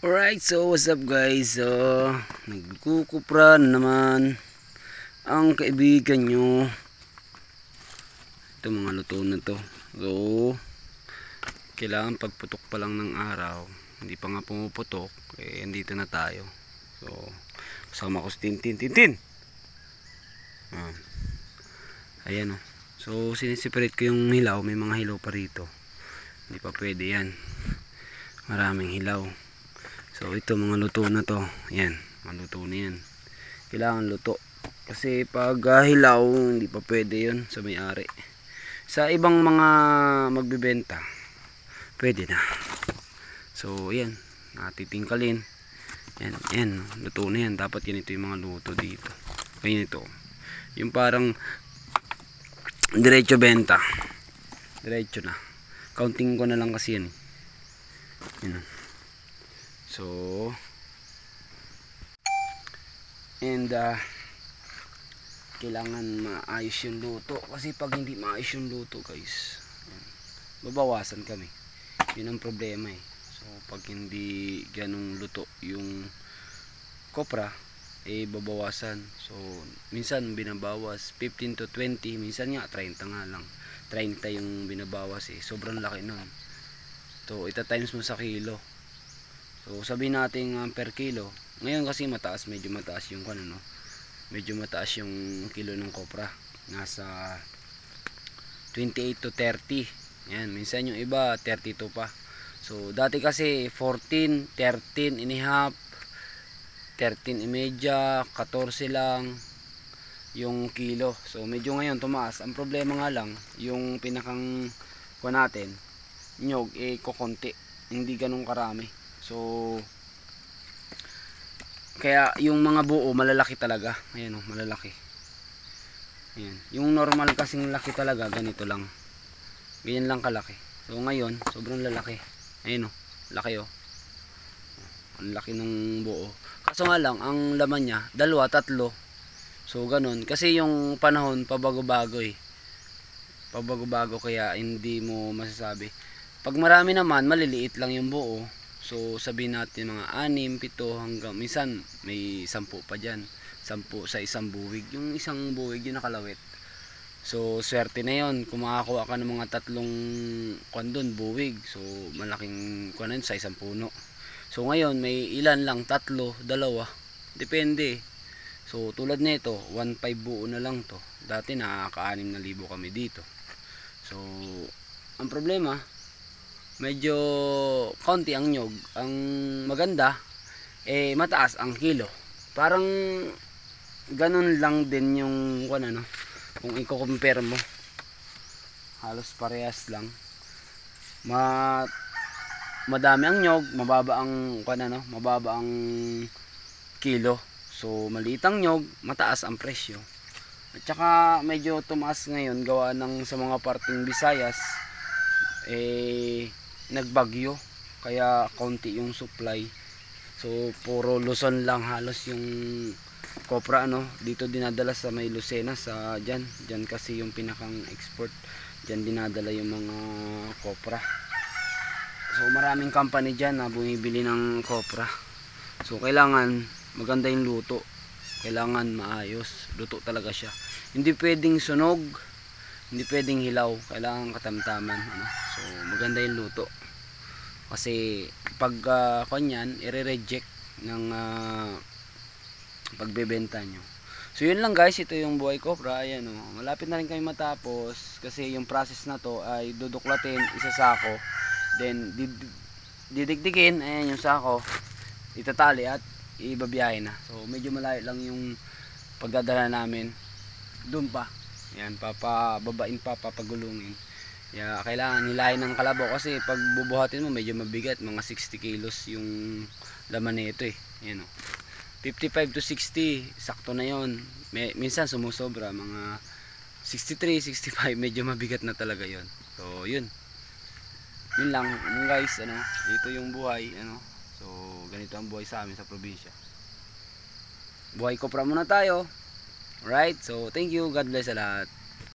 Alright, so what's up guys? So, nagkukupra naman ang kaibigan nyo. Ito mga luto na to. So, kailangan pagputok pa lang ng araw. Hindi pa nga pumuputok. Andito na tayo. So, kasama ko si Tintin. Ayan o. So, sinisiparate ko yung hilaw. May mga hilaw pa rito. Hindi pa pwede yan. Maraming hilaw. So ito mga luto na to. Yan, maluto na yan. Kailangan luto. Kasi pag hilaw, hindi pa pwede yun sa may-ari. Sa ibang mga magbibenta, pwede na. So yan, natitingkalin. Yan, luto na yan. Dapat yan ito yung mga luto dito. Ayun ito. Yung parang diretso benta. Diretso na. Counting ko na lang kasi yan. Yan. So, and kailangan maayos yung luto. Kasi pag hindi maayos yung luto guys, babawasan kami. Yun ang problema eh. So, pag hindi ganong luto yung kopra, babawasan. So, minsan binabawas 15 to 20, minsan nga 30 nga lang. 30 yung binabawas eh. Sobrang laki nun. So, ita-times mo sa kilo. So sabihin natin per kilo. Ngayon kasi mataas, medyo mataas yung ano, medyo mataas yung kilo ng kopra. Nasa 28 to 30. Yan, minsan yung iba 32 pa. So dati kasi 14, 13 and a half, 13 and media, 14 lang yung kilo. So medyo ngayon tumaas. Ang problema nga lang, yung pinakang natin, nyog kokonti, hindi ganun karami. So kaya yung mga buo malalaki talaga. Ayan o, malalaki. Ayan. Yung normal kasing laki talaga, ganito lang. Ganyan lang kalaki. So ngayon, sobrang lalaki. Ayan o, laki o. Ang laki ng buo. Kaso nga lang, ang laman niya, 2, 3. So ganun. Kasi yung panahon, pabago-bago eh. Pabago-bago kaya hindi mo masasabi. Pag marami naman, maliliit lang yung buo. So sabihin natin mga 6, 7 hanggang minsan may 10 pa dyan. 10 sa isang buwig. Yung isang buwig yung nakalawit. So swerte na yon kung makakuha ka ng mga 3 kondon buwig. So malaking kunan sa isang puno. So ngayon may ilan lang, 3, 2. Depende. So tulad nito, 1.5 buo na lang to. Dati nakaka-6,000 kami dito. So ang problema, medyo konti ang nyog. Ang maganda mataas ang kilo. Parang ganun lang din yung ano, kung i-compare mo, halos parehas lang. Madami ang nyog, mababa ang mababa ang kilo. So maliit ang nyog, mataas ang presyo. At saka medyo tumaas ngayon gawa ng sa mga parting Visayas nagbagyo, kaya konti yung supply. So puro Luzon lang halos yung kopra dito dinadala sa may Lucena, sa diyan kasi yung pinakang export, diyan dinadala yung mga kopra. So maraming company diyan na bumibili ng kopra. So kailangan maganda yung luto, kailangan maayos, luto talaga siya. Hindi pwedeng sunog, hindi pwedeng hilaw, kailangan katamtaman So maganda yung luto. Kasi pag kanyan, i-reject ng pagbebenta nyo. So yun lang guys, ito yung buhay kopra. Ayan malapit na rin kami matapos. Kasi yung process na to ay duduklatin, isasako, then didikdikin, ayan yung sako, itatali at ibabiyahe na. So medyo malayo lang yung pagdadala namin. Doon pa. Yan, papababain pa, papagulungin. Kaya kailangan hilahin ng kalabaw kasi pag bubuhatin mo medyo mabigat, mga 60 kilos yung laman nito Yan 55 to 60, sakto na yon. Minsan sumusobra, mga 63, 65, medyo mabigat na talaga yon. So yun. Yun lang guys, dito yung buhay, So ganito ang buhay sa amin sa probinsya. Buhay kopra muna tayo. Right? So thank you, God bless sa lahat.